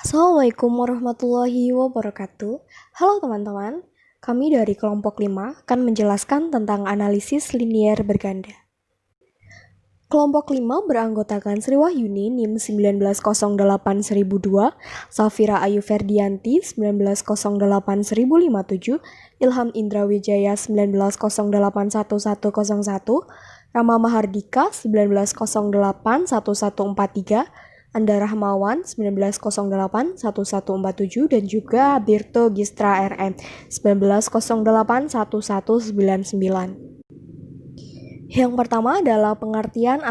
Assalamualaikum warahmatullahi wabarakatuh. Halo teman-teman, kami dari kelompok 5 akan menjelaskan tentang analisis linier berganda. Kelompok 5 beranggotakan Sri Wahyuni NIM 1908002, Safira Ayu Ferdianti 1908057, Ilham Indra Wijaya 190811101, Rama Mahardika 190811143, Anda Rahmawan 190811147 dan juga Birto Gistra RM 190811199. Yang pertama adalah pengertian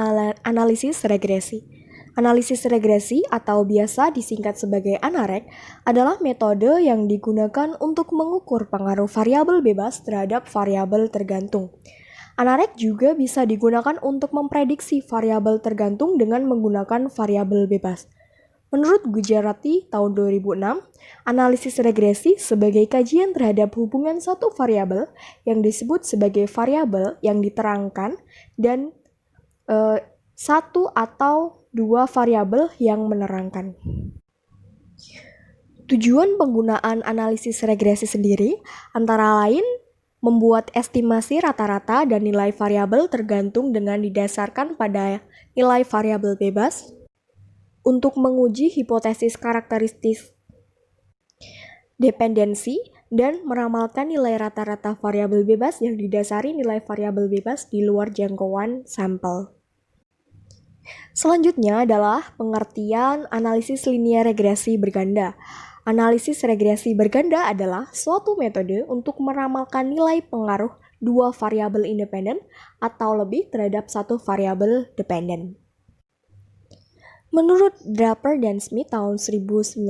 analisis regresi. Analisis regresi atau biasa disingkat sebagai ANAREG adalah metode yang digunakan untuk mengukur pengaruh variabel bebas terhadap variabel tergantung. ANAREG juga bisa digunakan untuk memprediksi variabel tergantung dengan menggunakan variabel bebas. Menurut Gujarati tahun 2006, analisis regresi sebagai kajian terhadap hubungan satu variabel yang disebut sebagai variabel yang diterangkan dan satu atau dua variabel yang menerangkan. Tujuan penggunaan analisis regresi sendiri antara lain membuat estimasi rata-rata dan nilai variabel tergantung dengan didasarkan pada nilai variabel bebas, untuk menguji hipotesis karakteristik dependensi dan meramalkan nilai rata-rata variabel bebas yang didasari nilai variabel bebas di luar jangkauan sampel. Selanjutnya adalah pengertian analisis linier regresi berganda. Analisis regresi berganda adalah suatu metode untuk meramalkan nilai pengaruh dua variabel independen atau lebih terhadap satu variabel dependen. Menurut Draper dan Smith tahun 1992,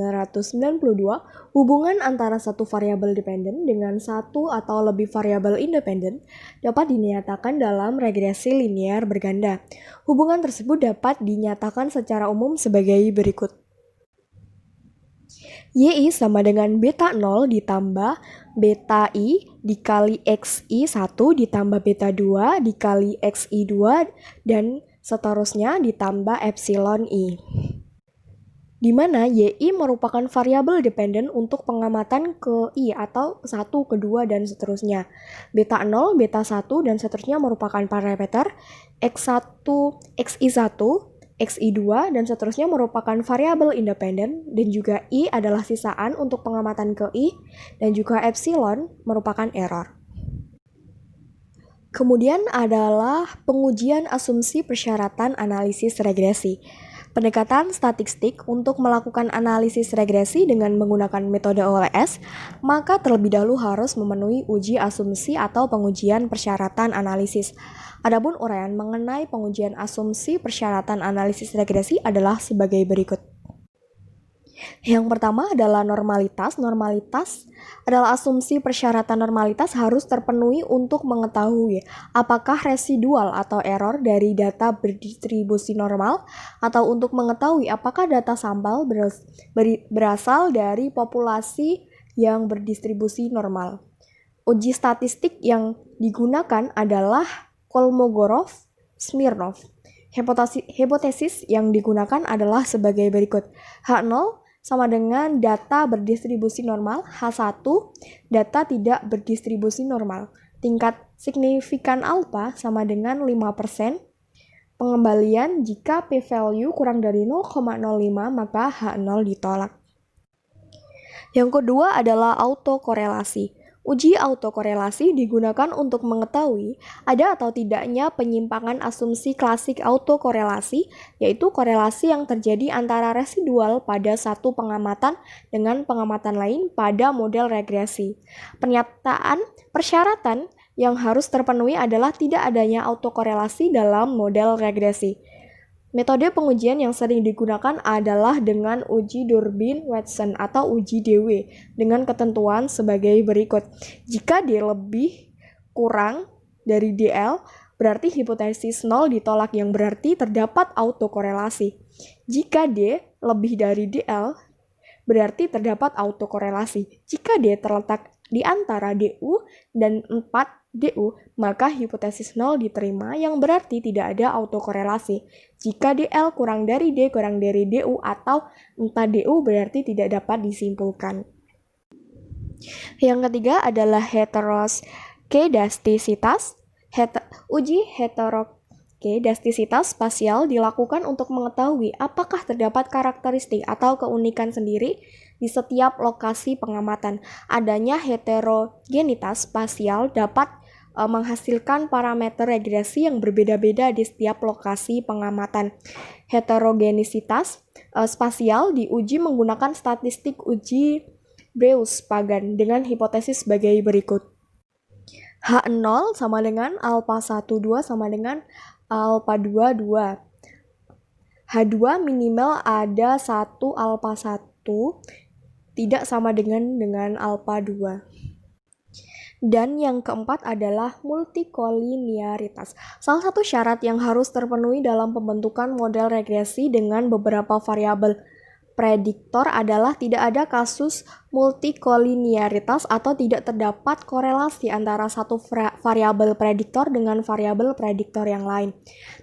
hubungan antara satu variabel dependen dengan satu atau lebih variabel independen dapat dinyatakan dalam regresi linier berganda. Hubungan tersebut dapat dinyatakan secara umum sebagai berikut. YI sama dengan beta 0 ditambah beta I dikali XI1 ditambah beta 2 dikali XI2 dan seterusnya ditambah epsilon I, di mana YI merupakan variabel dependen untuk pengamatan ke I atau 1, kedua, dan seterusnya. Beta 0, beta 1, dan seterusnya merupakan parameter, X1, XI1, XI2, dan seterusnya merupakan variabel independen, dan juga I adalah sisaan untuk pengamatan ke I, dan juga epsilon merupakan error. Kemudian adalah pengujian asumsi persyaratan analisis regresi. Pendekatan statistik untuk melakukan analisis regresi dengan menggunakan metode OLS, maka terlebih dahulu harus memenuhi uji asumsi atau pengujian persyaratan analisis. Adapun uraian mengenai pengujian asumsi persyaratan analisis regresi adalah sebagai berikut. Yang pertama adalah normalitas. Normalitas adalah asumsi persyaratan normalitas harus terpenuhi untuk mengetahui apakah residual atau error dari data berdistribusi normal atau untuk mengetahui apakah data sampel berasal dari populasi yang berdistribusi normal. Uji statistik yang digunakan adalah Kolmogorov-Smirnov. Hipotesis yang digunakan adalah sebagai berikut. H0 sama dengan data berdistribusi normal, H1 data tidak berdistribusi normal. Tingkat signifikan alfa sama dengan 5%. Pengembalian jika p-value kurang dari 0,05 maka H0 ditolak. Yang kedua adalah autokorelasi. Uji autokorelasi digunakan untuk mengetahui ada atau tidaknya penyimpangan asumsi klasik autokorelasi, yaitu korelasi yang terjadi antara residual pada satu pengamatan dengan pengamatan lain pada model regresi. Persyaratan yang harus terpenuhi adalah tidak adanya autokorelasi dalam model regresi. Metode pengujian yang sering digunakan adalah dengan uji Durbin-Watson atau uji DW dengan ketentuan sebagai berikut. Jika D lebih kurang dari DL, berarti hipotesis 0 ditolak yang berarti terdapat autokorelasi. Jika D lebih dari DL, berarti terdapat autokorelasi. Jika D terletak di antara DU dan 4DU, maka hipotesis 0 diterima yang berarti tidak ada autokorelasi. Jika DL kurang dari D kurang dari DU atau 4DU berarti tidak dapat disimpulkan. Yang ketiga adalah heteroskedastisitas. Uji heteroskedastisitas spasial dilakukan untuk mengetahui apakah terdapat karakteristik atau keunikan sendiri di setiap lokasi pengamatan. Adanya heterogenitas spasial dapat menghasilkan parameter regresi yang berbeda-beda di setiap lokasi pengamatan. Heterogenisitas spasial diuji menggunakan statistik uji Breuss-Pagan dengan hipotesis sebagai berikut. H0 sama dengan alpha 12 sama dengan alpha 22. H2 minimal ada 1 alpha 1 tidak sama dengan alpha 2. Dan yang keempat adalah multikolinearitas. Salah satu syarat yang harus terpenuhi dalam pembentukan model regresi dengan beberapa variabel prediktor adalah tidak ada kasus multikolinearitas atau tidak terdapat korelasi antara satu variabel prediktor dengan variabel prediktor yang lain.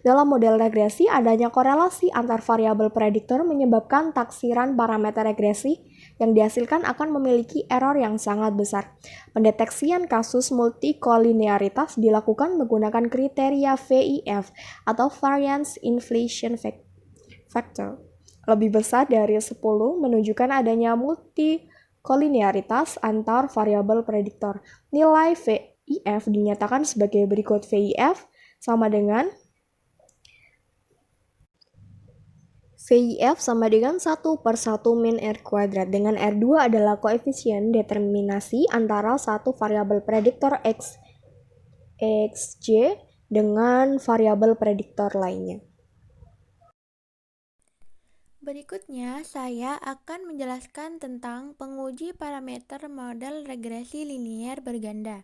Dalam model regresi, adanya korelasi antar variabel prediktor menyebabkan taksiran parameter regresi yang dihasilkan akan memiliki error yang sangat besar. Pendeteksian kasus multikolinearitas dilakukan menggunakan kriteria VIF atau Variance Inflation Factor. Lebih besar dari 10 menunjukkan adanya multikolinearitas antar variabel prediktor. Nilai VIF dinyatakan sebagai berikut. VIF sama dengan 1/1 min R², dengan R2 adalah koefisien determinasi antara satu variabel prediktor Xj dengan variabel prediktor lainnya. Berikutnya, saya akan menjelaskan tentang penguji parameter model regresi linier berganda.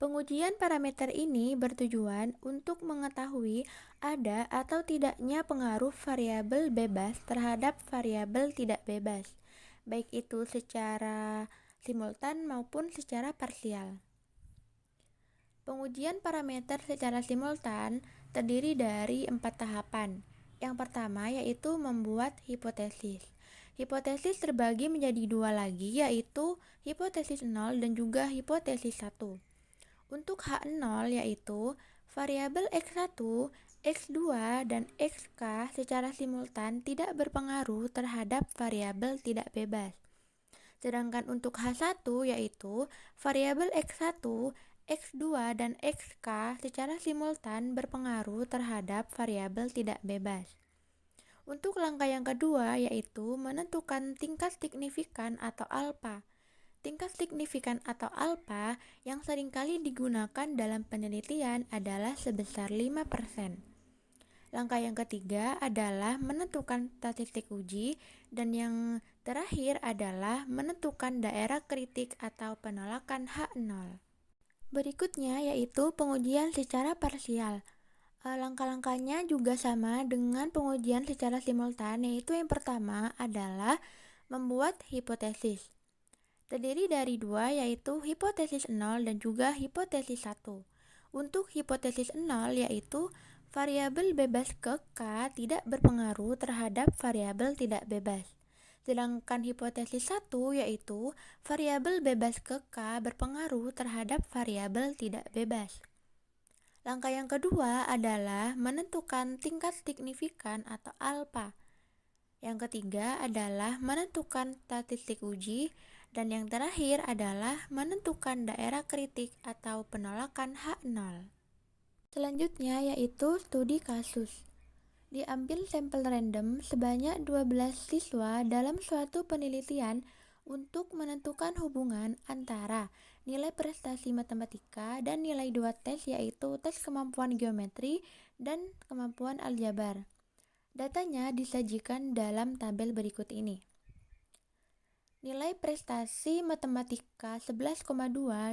Pengujian parameter ini bertujuan untuk mengetahui ada atau tidaknya pengaruh variabel bebas terhadap variabel tidak bebas, baik itu secara simultan maupun secara parsial. Pengujian parameter secara simultan terdiri dari 4 tahapan. Yang pertama yaitu membuat hipotesis. Hipotesis terbagi menjadi 2 lagi, yaitu hipotesis 0 dan juga hipotesis 1. Untuk H0 yaitu variabel X1, X2, dan Xk secara simultan tidak berpengaruh terhadap variabel tidak bebas. Sedangkan untuk H1 yaitu variabel X1, X2, dan Xk secara simultan berpengaruh terhadap variabel tidak bebas. Untuk langkah yang kedua yaitu menentukan tingkat signifikan atau alfa. Tingkat signifikan atau alfa yang seringkali digunakan dalam penelitian adalah sebesar 5%. Langkah yang ketiga adalah menentukan statistik uji, dan yang terakhir adalah menentukan daerah kritik atau penolakan H0. Berikutnya yaitu pengujian secara parsial. Langkah-langkahnya juga sama dengan pengujian secara simultan, yaitu yang pertama adalah membuat hipotesis. Terdiri dari 2, yaitu hipotesis 0 dan juga hipotesis 1. Untuk hipotesis 0 yaitu variabel bebas ke K tidak berpengaruh terhadap variabel tidak bebas. Sedangkan hipotesis 1 yaitu variabel bebas ke K berpengaruh terhadap variabel tidak bebas. Langkah yang kedua adalah menentukan tingkat signifikan atau alfa. Yang ketiga adalah menentukan statistik uji, dan yang terakhir adalah menentukan daerah kritik atau penolakan H0. Selanjutnya yaitu studi kasus. Diambil sampel random sebanyak 12 siswa dalam suatu penelitian untuk menentukan hubungan antara nilai prestasi matematika dan nilai 2 tes, yaitu tes kemampuan geometri dan kemampuan aljabar. Datanya disajikan dalam tabel berikut ini. Nilai prestasi matematika 11,2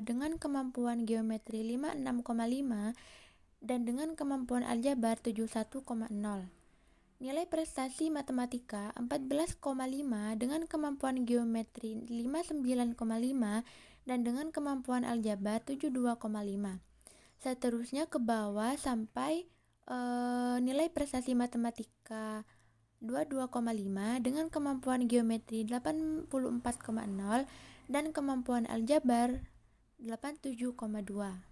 dengan kemampuan geometri 56,5 dan dengan kemampuan aljabar 71,0. Nilai prestasi matematika 14,5 dengan kemampuan geometri 59,5 dan dengan kemampuan aljabar 72,5. Seterusnya ke bawah sampai nilai prestasi matematika 22,5 dengan kemampuan geometri 84,0 dan kemampuan aljabar 87,2.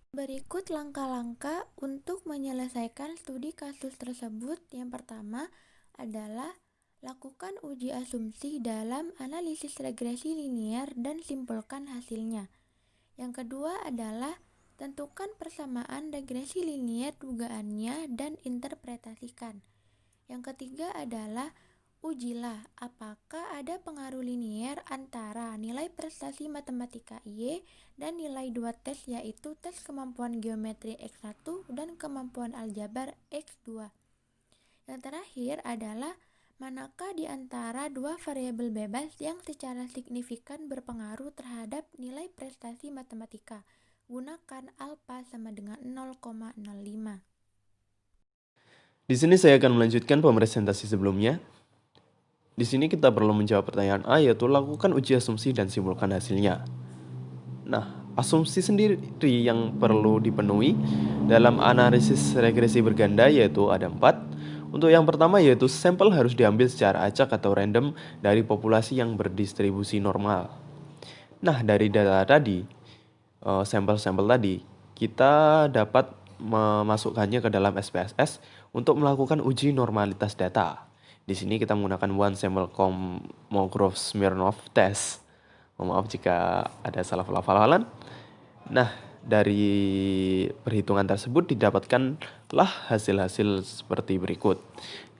Berikut langkah-langkah untuk menyelesaikan studi kasus tersebut. Yang pertama adalah lakukan uji asumsi dalam analisis regresi linear dan simpulkan hasilnya. Yang kedua adalah tentukan persamaan regresi linear dugaannya dan interpretasikan. Yang ketiga adalah ujilah apakah ada pengaruh linear antara nilai prestasi matematika Y dan nilai 2 tes, yaitu tes kemampuan geometri X1 dan kemampuan aljabar X2. Yang terakhir adalah manakah di antara dua variabel bebas yang secara signifikan berpengaruh terhadap nilai prestasi matematika. Gunakan alfa sama dengan 0,05. Di sini saya akan melanjutkan presentasi sebelumnya. Di sini kita perlu menjawab pertanyaan A, yaitu lakukan uji asumsi dan simpulkan hasilnya. Nah, asumsi sendiri yang perlu dipenuhi dalam analisis regresi berganda yaitu ada 4. Untuk yang pertama yaitu sampel harus diambil secara acak atau random dari populasi yang berdistribusi normal. Nah, dari data tadi, sampel-sampel tadi, kita dapat memasukkannya ke dalam SPSS untuk melakukan uji normalitas data. Di sini kita menggunakan one sample Kolmogorov-Smirnov test. Maaf jika ada salah pelafalan. Nah, dari perhitungan tersebut didapatkanlah hasil-hasil seperti berikut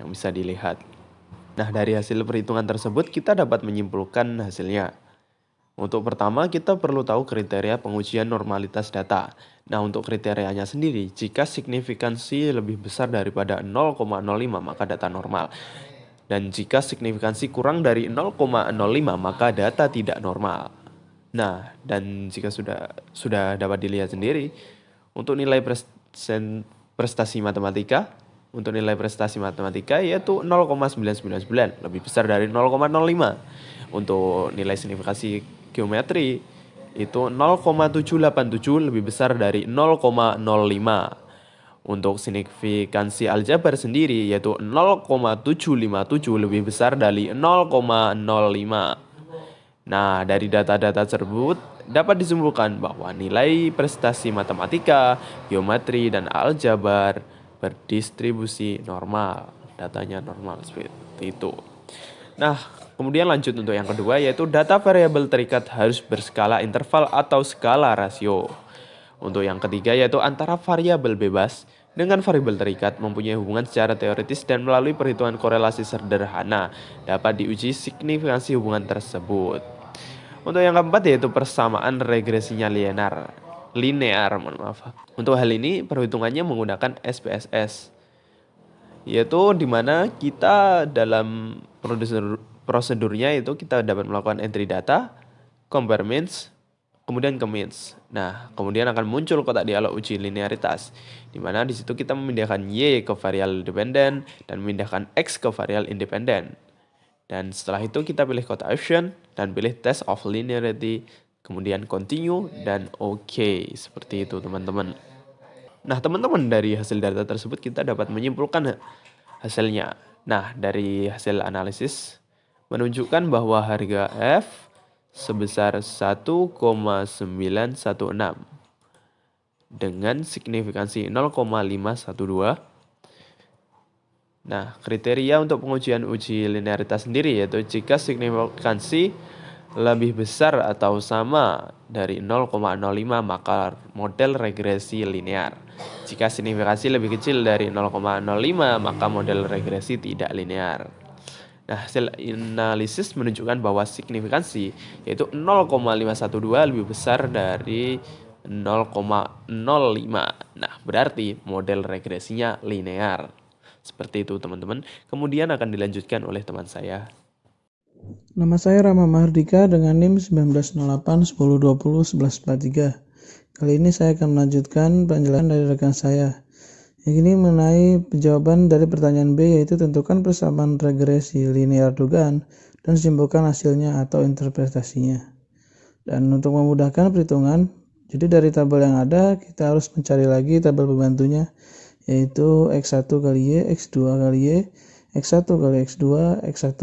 yang bisa dilihat. Nah, dari hasil perhitungan tersebut kita dapat menyimpulkan hasilnya. Untuk pertama, kita perlu tahu kriteria pengujian normalitas data. Nah, untuk kriterianya sendiri, jika signifikansi lebih besar daripada 0,05 maka data normal. Dan jika signifikansi kurang dari 0,05 maka data tidak normal. Nah, dan jika sudah dapat dilihat sendiri, untuk nilai prestasi matematika, yaitu 0,999, lebih besar dari 0,05. Untuk nilai signifikansi geometri itu 0,787, lebih besar dari 0,05. Untuk signifikansi aljabar sendiri yaitu 0,757, lebih besar dari 0,05. Nah, dari data-data tersebut dapat disimpulkan bahwa nilai prestasi matematika, geometri, dan aljabar berdistribusi normal. Datanya normal seperti itu. Nah, kemudian lanjut untuk yang kedua yaitu data variabel terikat harus berskala interval atau skala rasio. Untuk yang ketiga yaitu antara variabel bebas dengan variabel terikat mempunyai hubungan secara teoritis dan melalui perhitungan korelasi sederhana dapat diuji signifikansi hubungan tersebut. Untuk yang keempat yaitu persamaan regresinya linear. Untuk hal ini perhitungannya menggunakan SPSS, yaitu dimana kita dalam prosedurnya itu kita dapat melakukan entry data, compare means, kemudian ke means. Nah, kemudian akan muncul kotak dialog uji linearitas, di mana di situ kita memindahkan Y ke variabel dependen dan memindahkan X ke variabel independen. Dan setelah itu kita pilih kotak option dan pilih test of linearity, kemudian continue dan OK. Seperti itu teman-teman. Nah, teman-teman, dari hasil data tersebut kita dapat menyimpulkan hasilnya. Nah, dari hasil analisis menunjukkan bahwa harga F sebesar 1,916 dengan signifikansi 0,512. Nah, kriteria untuk pengujian uji linearitas sendiri yaitu jika signifikansi lebih besar atau sama dari 0,05 maka model regresi linear. Jika signifikansi lebih kecil dari 0,05 maka model regresi tidak linear. Nah, hasil analisis menunjukkan bahwa signifikansi yaitu 0,512 lebih besar dari 0,05. Nah, berarti model regresinya linear. Seperti itu teman-teman. Kemudian akan dilanjutkan oleh teman saya. Nama saya Rama Mahardika dengan NIM 1908-1020-1143. Kali ini saya akan melanjutkan penjelasan dari rekan saya. Yang ini mengenai jawaban dari pertanyaan B, yaitu tentukan persamaan regresi linear dugaan dan simpulkan hasilnya atau interpretasinya. Dan untuk memudahkan perhitungan, jadi dari tabel yang ada kita harus mencari lagi tabel pembantunya, yaitu X1 kali Y, X2 kali Y, X1 kali X2, X1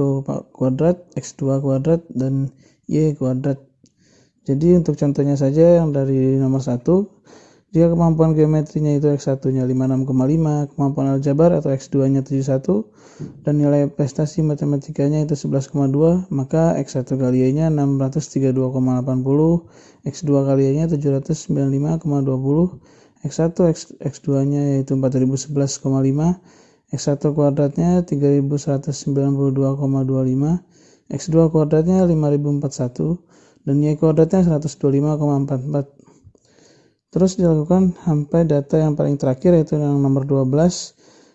kuadrat, X2 kuadrat, dan Y kuadrat. Jadi untuk contohnya saja yang dari nomor 1, jika kemampuan geometrinya itu X1-nya 56,5, kemampuan aljabar atau X2-nya 71, dan nilai prestasi matematikanya itu 11,2, maka X1 kali Y-nya 632,80, X2 kali Y-nya 795,20, X1 X2-nya yaitu 4011,5, X1 kuadratnya 3192,25, X2 kuadratnya 5041, dan Y kuadratnya 125,44. Terus dilakukan sampai data yang paling terakhir, yaitu yang nomor 12,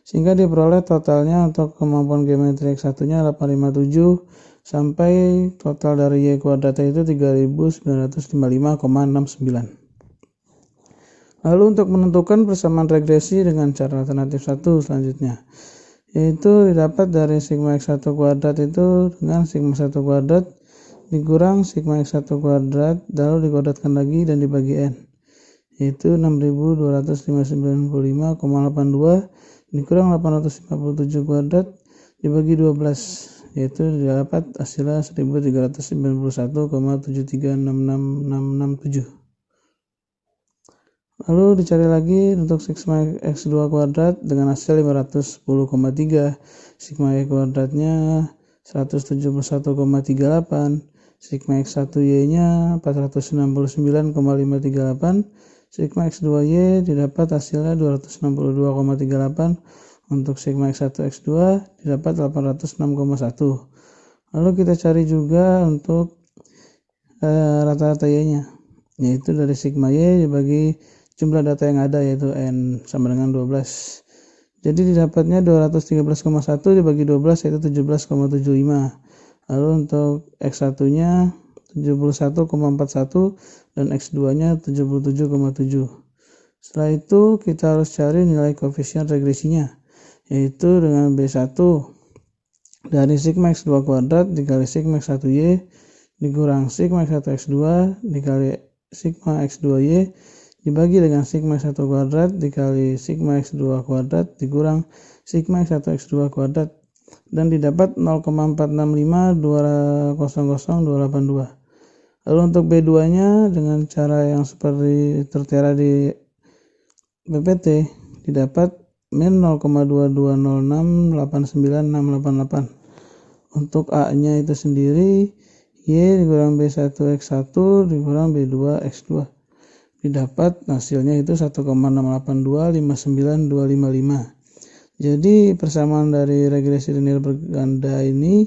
sehingga diperoleh totalnya untuk kemampuan geometri X1-nya 857 sampai total dari Y kuadratnya itu 3955,69. Lalu untuk menentukan persamaan regresi dengan cara alternatif 1 selanjutnya, yaitu didapat dari sigma X1 kuadrat itu dengan sigma 1 kuadrat dikurang sigma X1 kuadrat lalu dikuadratkan lagi dan dibagi N, yaitu 6295,82 dikurang 857 kuadrat dibagi 12, yaitu didapat hasilnya 1391,7366667. Lalu dicari lagi untuk sigma X2 kuadrat dengan hasil 510,3, sigma Y kuadratnya 171,38, sigma X1Y-nya 469,538, sigma X2Y didapat hasilnya 262,38, untuk sigma X1 X2 didapat 806,1. Lalu kita cari juga untuk rata-rata Y-nya, yaitu dari sigma Y dibagi jumlah data yang ada, yaitu N sama dengan 12. Jadi didapatnya 213,1 dibagi 12 yaitu 17,75. Lalu untuk X1-nya 71,41 dan X2-nya 77,7. Setelah itu kita harus cari nilai koefisien regresinya, yaitu dengan B1 dari sigma X2 kuadrat dikali sigma X1Y dikurang sigma X1 X2 dikali sigma X2Y dibagi dengan sigma X1 kuadrat dikali sigma X2 kuadrat dikurang sigma X1 X2 kuadrat, dan didapat 0,465200282. Lalu untuk B2-nya dengan cara yang seperti tertera di PPT didapat min 0,22068988. Untuk A-nya itu sendiri Y dikurang B1 X1 dikurang B2 X2. Didapat hasilnya itu 1,68259255. Jadi persamaan dari regresi linear berganda ini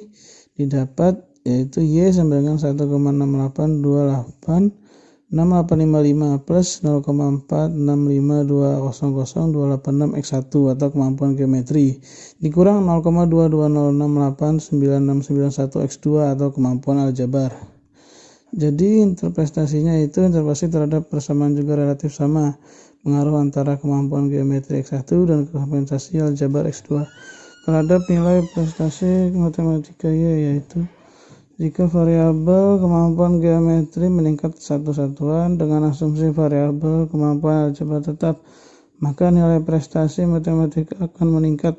didapat yaitu Y sama dengan 1,68286855 plus 0,465200286 atau kemampuan geometri dikurang 0,2206896991 X2 atau kemampuan aljabar. Jadi interpretasinya itu interpretasi terhadap persamaan juga relatif sama, pengaruh antara kemampuan geometri X1 dan kompensasi aljabar X2 terhadap nilai prestasi matematika Y, yaitu jika variabel kemampuan geometri meningkat satu satuan dengan asumsi variabel kemampuan aljabar tetap, maka nilai prestasi matematika akan meningkat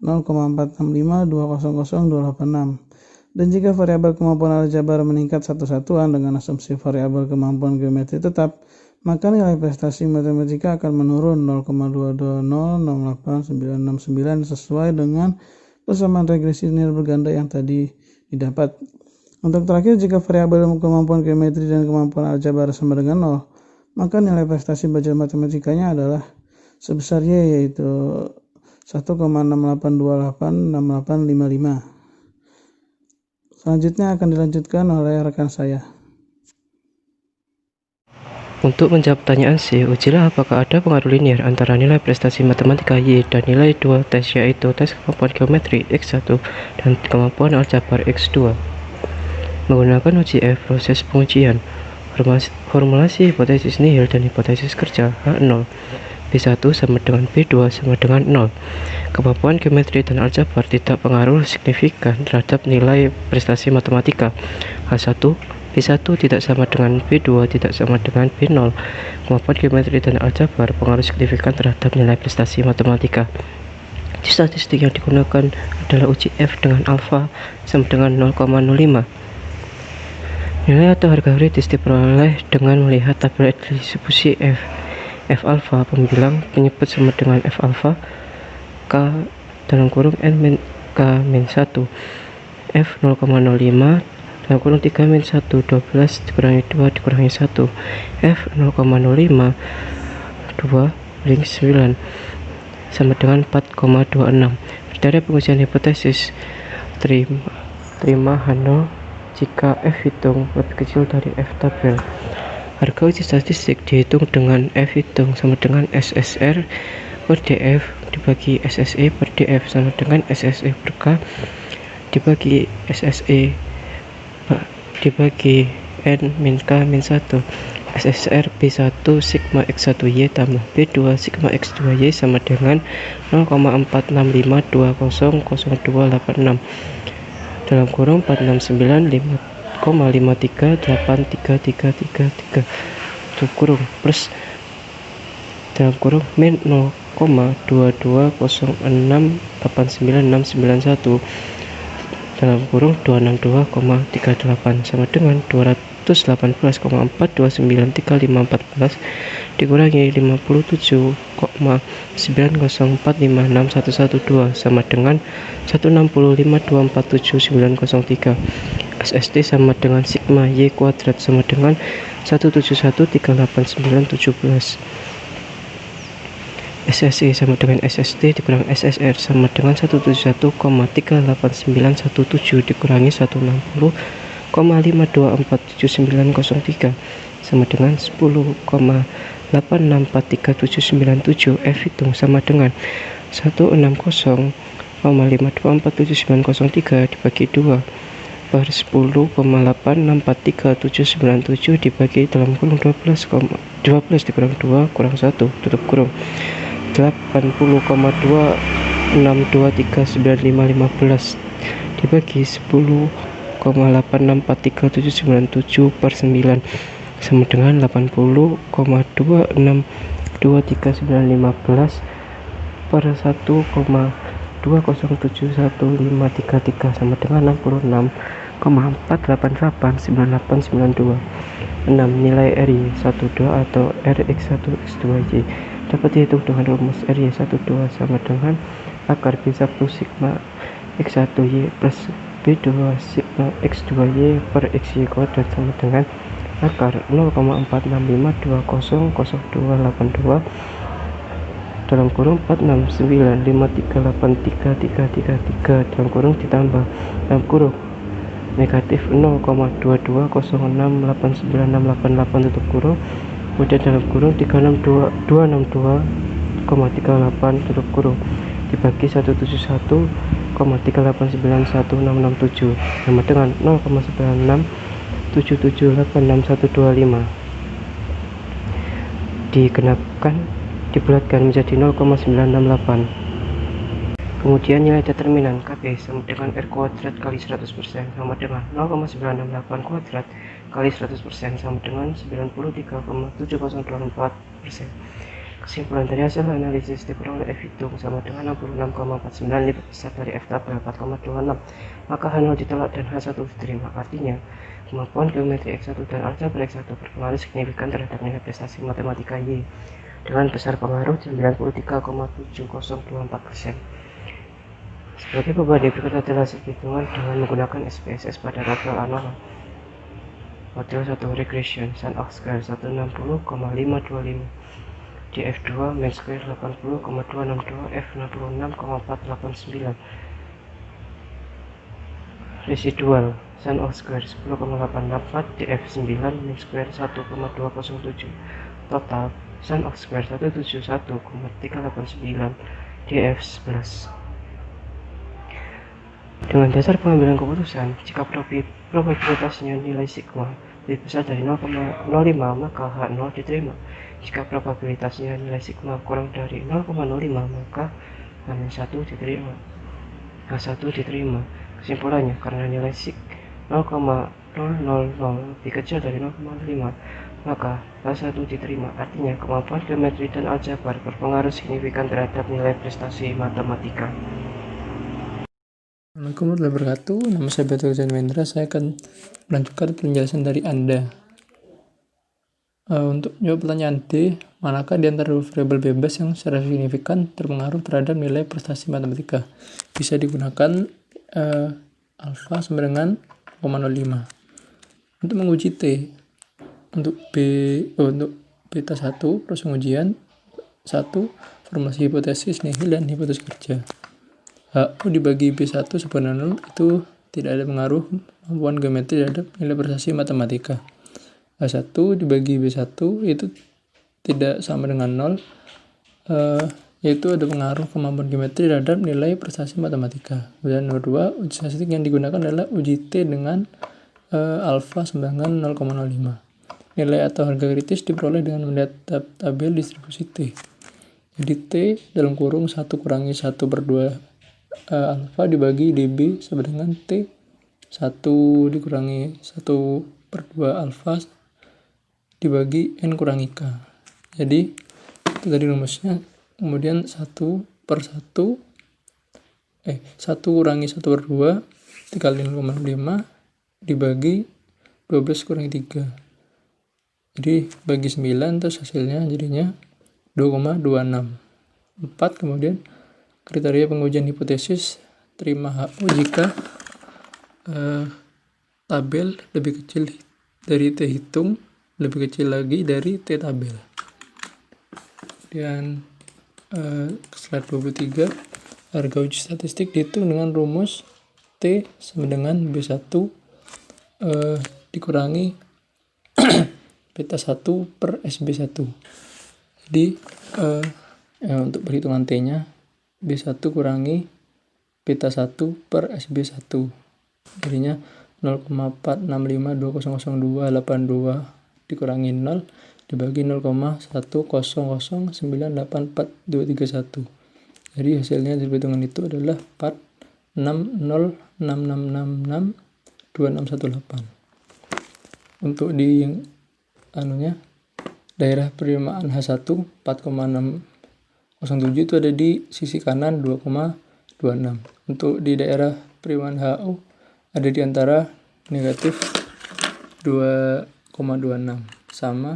0,465200286. Dan jika variabel kemampuan aljabar meningkat satu satuan dengan asumsi variabel kemampuan geometri tetap, maka nilai prestasi matematika akan menurun 0,2200899 sesuai dengan persamaan regresi linear berganda yang tadi didapat. Untuk terakhir, jika variabel kemampuan geometri dan kemampuan aljabar sama dengan 0, maka nilai prestasi belajar matematikanya adalah sebesar Y, yaitu 1,68286855. Selanjutnya akan dilanjutkan oleh rekan saya. Untuk menjawab pertanyaan C, ujilah apakah ada pengaruh linear antara nilai prestasi matematika Y dan nilai dua tes, yaitu tes kemampuan geometri X1 dan kemampuan aljabar X2. Menggunakan UJF, proses pengujian, formulasi hipotesis nihil dan hipotesis kerja H0, B1 sama dengan B2 sama dengan 0. Kemampuan geometri dan aljabar tidak pengaruh signifikan terhadap nilai prestasi matematika. H1 B1 tidak sama dengan B2 tidak sama dengan B0. Kemampuan geometri dan aljabar pengaruh signifikan terhadap nilai prestasi matematika. Uji statistik yang digunakan adalah uji F dengan alfa sama dengan 0,05. Nilai atau harga heuristik diperoleh dengan melihat tabel distribusi F alpha pembilang penyebut sama dengan F alpha K dalam kurung N min K min 1 F 0,05 dalam kurung 3 min 1 12 dikurangi 2 dikurangi 1 F 0,05 2 ring 9 sama dengan 4,26. Kriteria pengujian hipotesis terima H0 jika F hitung lebih kecil dari F tabel. Harga uji statistik dihitung dengan F hitung sama dengan SSR per DF dibagi SSE per DF sama dengan SSE per K dibagi SSE dibagi N min K min 1. SSR B1 sigma X1Y tambah B2 sigma X2Y sama dengan 0,465200286 dalam kurung 469,538333 tutup kurung plus dalam kurung min 0,22068991 dalam kurung 262,38 sama dengan 218,42935414 dikurangi 57,90456112 sama dengan 165247903. SST sama dengan sigma Y kuadrat sama dengan 171389717. SSE sama dengan SST dikurang SSR sama dengan 171,38917 dikurangi 160,52479903 sama dengan 10,86437797. F hitung sama dengan 160,52479903 dibagi 2 per 10,86437797 dibagi dalam kurung 12 dikurang 2 kurang 1 tutup kurung 80,26239515 dibagi 10,86437797 per 9 sama dengan 80,26239515 per 1,20711533 sama dengan 66,4889892. 6. Nilai RY 12 atau Rx1 x2y dapat dihitung dengan rumus RY 12 sama dengan akar B1 sigma x1y plus B2 sigma x2y per xy kuadrat sama dengan akar 0,465200282 dalam kurung 469538333 dalam kurung ditambah dalam kurung negatif 0,22068988 tutup kurung kemudian dalam kurung 36262,38 tutup kurung dibagi 171,3891667 sama dengan 0,9677866125 dibulatkan menjadi 0,968. Kemudian nilai determinan KB sama dengan R kuadrat kali 100% sama dengan 0,968 kuadrat kali 100% sama dengan 93,7024%. Kesimpulan dari hasil analisis diperoleh F hitung sama dengan 66,49 lebih besar dari F tabel 4,26, maka H0 ditolak dan H1 diterima. Artinya, kemampuan geometri X1 dan aljabar X1 berpengaruh signifikan terhadap nilai prestasi matematika Y dengan besar pengaruh 93,7024%. Sebagai pembanding berikut adalah hasil hitungan dengan menggunakan SPSS pada tabel A0. Model 1 regression sin of square 160,525 df2 min square 80,262 f 66,489 residual sin of square 10,884 df9 min square 1,207 total sin of square 171,389 df11. Dengan dasar pengambilan keputusan, jika probabilitasnya nilai sigma lebih besar dari 0,05 maka H0 diterima. Jika probabilitasnya nilai sigma kurang dari 0,05 maka H1 diterima. H1 diterima. Kesimpulannya, karena nilai sig 0,05 lebih kecil dari 0,5, maka H1 diterima. Artinya kemampuan geometri dan aljabar berpengaruh signifikan terhadap nilai prestasi matematika. Assalamualaikum warahmatullahi wabarakatuh. Nama saya Betul Wendra. Saya akan melanjutkan penjelasan dari Anda. Untuk jawab pertanyaan D, manakah di antara dua variabel bebas yang secara signifikan terpengaruh terhadap nilai prestasi matematika? Bisa digunakan alfa sama dengan 0,05. Untuk menguji T, untuk beta 1 proses pengujian 1, formulasi hipotesis nihil dan hipotesis kerja. HU dibagi B1 sebenarnya 0 itu tidak ada pengaruh kemampuan geometri terhadap nilai prestasi matematika. H1 dibagi B1 itu tidak sama dengan 0, yaitu ada pengaruh kemampuan geometri terhadap nilai prestasi matematika. Kemudian nomor 2, uji statistik yang digunakan adalah uji T dengan alfa sama dengan 0,05. Nilai atau harga kritis diperoleh dengan melihat tabel distribusi T. Jadi T dalam kurung 1 kurangi 1/2 alfa dibagi dB sama dengan T 1 dikurangi 1/2 alfa dibagi N kurangi K. Jadi itu tadi rumusnya. Kemudian 1 kurangi 1/2 dikali 0,5 dibagi 12 kurangi 3. Jadi bagi 9 terus hasilnya jadinya 2,26. 4 kemudian kriteria pengujian hipotesis terima HU jika tabel lebih kecil dari T hitung, lebih kecil lagi dari T tabel. Kemudian slide 23, harga uji statistik dihitung dengan rumus T sama dengan B1 dikurangi beta 1 per SB1. Jadi untuk perhitungan T-nya B1 kurangi beta 1 per SB1. Jadinya 0,465200282 dikurangi 0 dibagi 0,100984231. Jadi hasilnya dari perhitungan itu adalah 46066662618. Untuk di daerah penerimaan H1 4,607 itu ada di sisi kanan 2,26. Untuk di daerah penerimaan HU ada di antara negatif 2,26 sama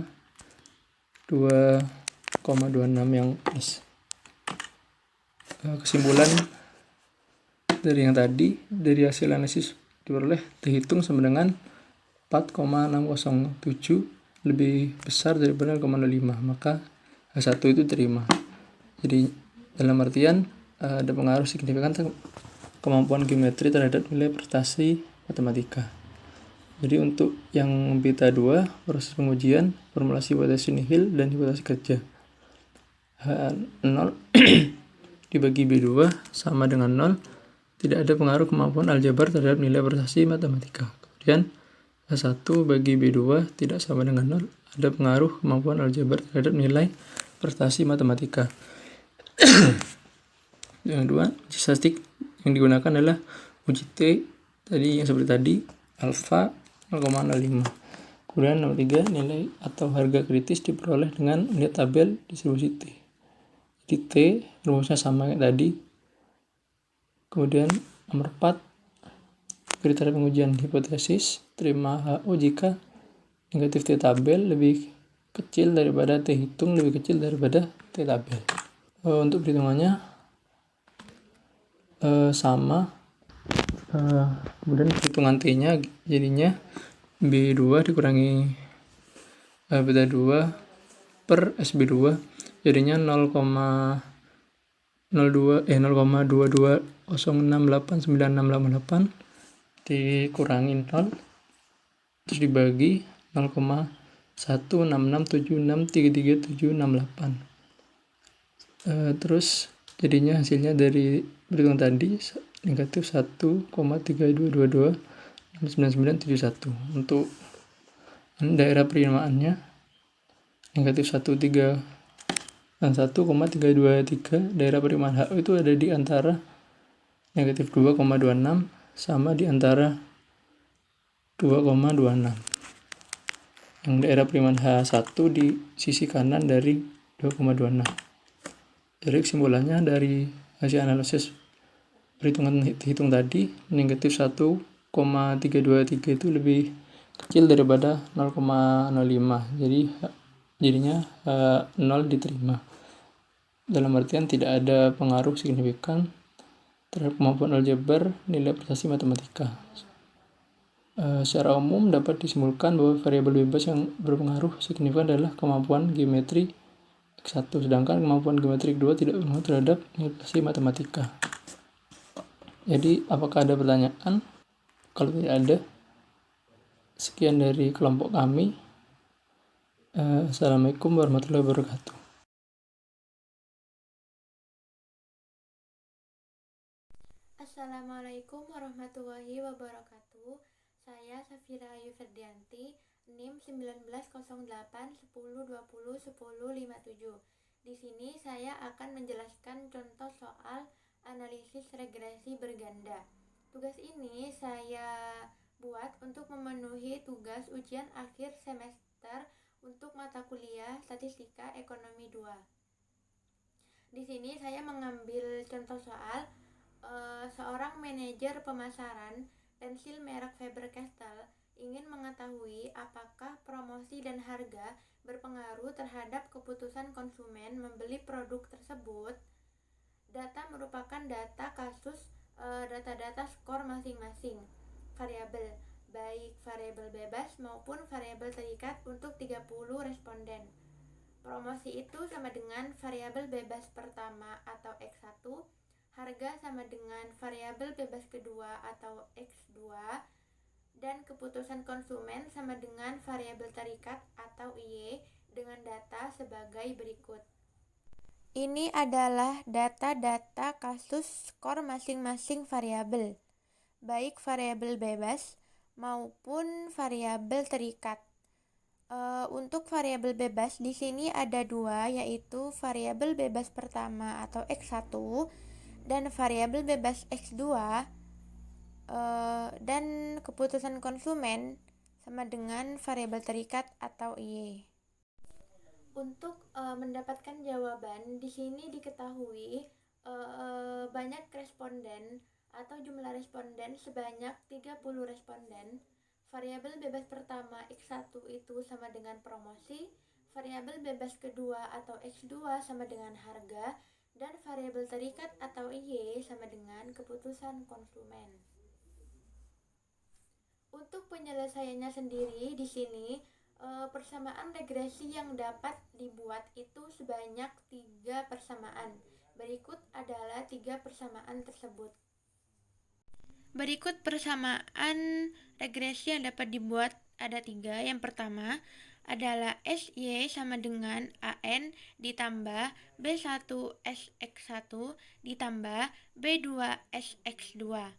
2,26 yang plus. Kesimpulan dari yang tadi, dari hasil analisis diperoleh terhitung sama dengan 4,607 lebih besar daripada 0,05, maka H1 itu terima. Jadi dalam artian ada pengaruh signifikan kemampuan geometri terhadap nilai prestasi matematika. Jadi untuk yang beta 2, proses pengujian, formulasi hipotesis nihil dan hipotesis kerja. H0 dibagi B2 sama dengan 0, tidak ada pengaruh kemampuan aljabar terhadap nilai prestasi matematika. Kemudian H1 bagi B2 tidak sama dengan 0, ada pengaruh kemampuan aljabar terhadap nilai prestasi matematika. Yang kedua, uji statistik yang digunakan adalah uji T tadi yang seperti tadi, alfa 0,05. Kemudian nomor 3, nilai atau harga kritis diperoleh dengan melihat tabel distribusi T. Jadi T rumusnya sama kayak tadi. Kemudian nomor 4, kriteria pengujian hipotesis terima HU jika negatif T tabel lebih kecil daripada T hitung lebih kecil daripada T tabel. Untuk perhitungannya sama. Kemudian perhitungan T-nya jadinya B2 dikurangi beta 2 per SB2 jadinya 0,22068988 dikurangi 0 terus dibagi 0,16676333768. Terus jadinya hasilnya dari perhitungan tadi negatif 1,32229971. Untuk daerah penerimaannya negatif 1,323. Daerah penerimaan HU itu ada di antara negatif 2,26 sama di antara 2,26. Yang daerah perimanan H1 di sisi kanan dari 2,26. Jadi kesimpulannya dari hasil analisis perhitungan hitung tadi, negatif 1,323 itu lebih kecil daripada 0,05. Jadinya 0 diterima. Dalam artian tidak ada pengaruh signifikan terhadap kemampuan aljabar nilai prestasi matematika. Secara umum dapat disimpulkan bahwa variabel bebas yang berpengaruh signifikan adalah kemampuan geometri X1, sedangkan kemampuan geometri X2 tidak berpengaruh terhadap nilai prestasi matematika. Jadi, apakah ada pertanyaan? Kalau tidak ada, sekian dari kelompok kami. Assalamualaikum warahmatullahi wabarakatuh. Assalamualaikum warahmatullahi wabarakatuh. Saya Safira Ayu Ferdianti, NIM 190810201057. Di sini saya akan menjelaskan contoh soal analisis regresi berganda. Tugas ini saya buat untuk memenuhi tugas ujian akhir semester untuk mata kuliah Statistika Ekonomi 2. Di sini saya mengambil contoh soal seorang manajer pemasaran pensil merek Faber-Castell ingin mengetahui apakah promosi dan harga berpengaruh terhadap keputusan konsumen membeli produk tersebut. Data merupakan data kasus, data-data skor masing-masing variabel, baik variabel bebas maupun variabel terikat untuk 30 responden. Promosi itu sama dengan variabel bebas pertama atau X1, harga sama dengan variabel bebas kedua atau X2, dan keputusan konsumen sama dengan variabel terikat atau Y dengan data sebagai berikut. Ini adalah data-data kasus skor masing-masing variabel, baik variabel bebas maupun variabel terikat. Untuk variabel bebas di sini ada dua, yaitu variabel bebas pertama atau X1 dan variabel bebas X2, dan keputusan konsumen sama dengan variabel terikat atau Y. Untuk mendapatkan jawaban di sini diketahui banyak responden atau jumlah responden sebanyak 30 responden. Variabel bebas pertama X1 itu sama dengan promosi, variabel bebas kedua atau X2 sama dengan harga, dan variabel terikat atau Y sama dengan keputusan konsumen. Untuk penyelesaiannya sendiri di sini persamaan regresi yang dapat dibuat itu sebanyak 3 persamaan. Berikut adalah 3 persamaan tersebut. Berikut persamaan regresi yang dapat dibuat ada 3. Yang pertama adalah SY sama dengan AN ditambah B1 SX1 ditambah B2 SX2.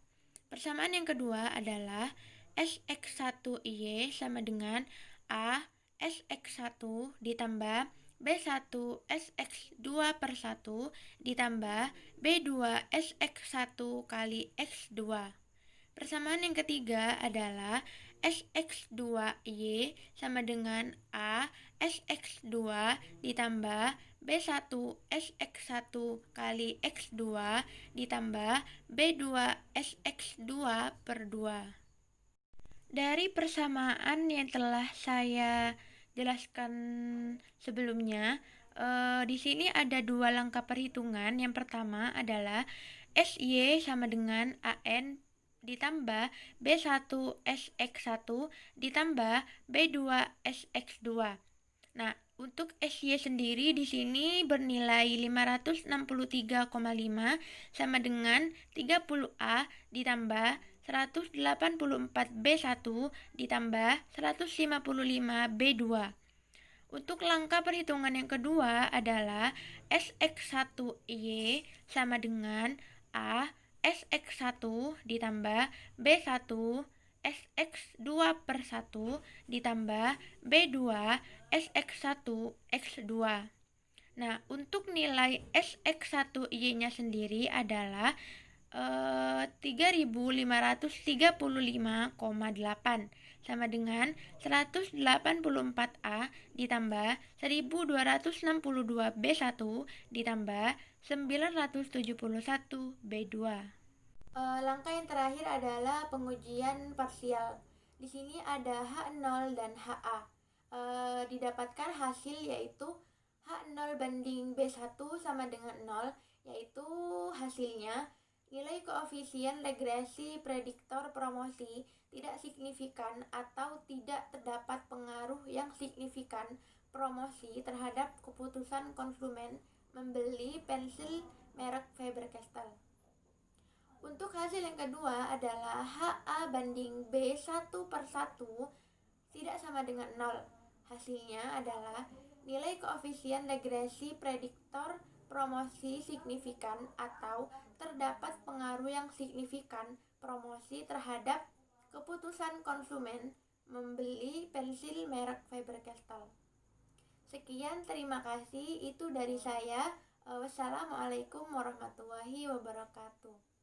Persamaan yang kedua adalah SX1Y sama dengan A SX1 ditambah B1 SX2 per 1 ditambah B2 SX1 kali X2. Persamaan yang ketiga adalah SX2Y sama dengan A SX2 ditambah B1 SX1 kali X2 ditambah B2 SX2 per 2. Dari persamaan yang telah saya jelaskan sebelumnya, di sini ada 2 langkah perhitungan. Yang pertama adalah SY sama dengan AN ditambah B1 SX1 ditambah B2 SX2. Nah, untuk SY sendiri di sini bernilai 563,5 sama dengan 30A ditambah 184B1 ditambah 155B2. Untuk langkah perhitungan yang kedua adalah SX1Y sama dengan A SX1 ditambah B1 SX2 per 1 ditambah B2 SX1 X2. Nah, untuk nilai SX1Y-nya sendiri adalah 3.535,8 sama dengan 184A ditambah 1.262B1 ditambah 971B2. Langkah yang terakhir adalah pengujian parsial. Di sini ada H0 dan HA. Didapatkan hasil yaitu H0 banding B1 sama dengan 0, yaitu hasilnya nilai koefisien regresi prediktor promosi tidak signifikan atau tidak terdapat pengaruh yang signifikan promosi terhadap keputusan konsumen membeli pensil merek Faber-Castell. Untuk hasil yang kedua adalah HA banding B1 per 1 tidak sama dengan 0. Hasilnya adalah nilai koefisien regresi prediktor promosi signifikan atau terdapat pengaruh yang signifikan promosi terhadap keputusan konsumen membeli pensil merek Faber-Castell. Sekian, terima kasih. Itu dari saya. Wassalamualaikum warahmatullahi wabarakatuh.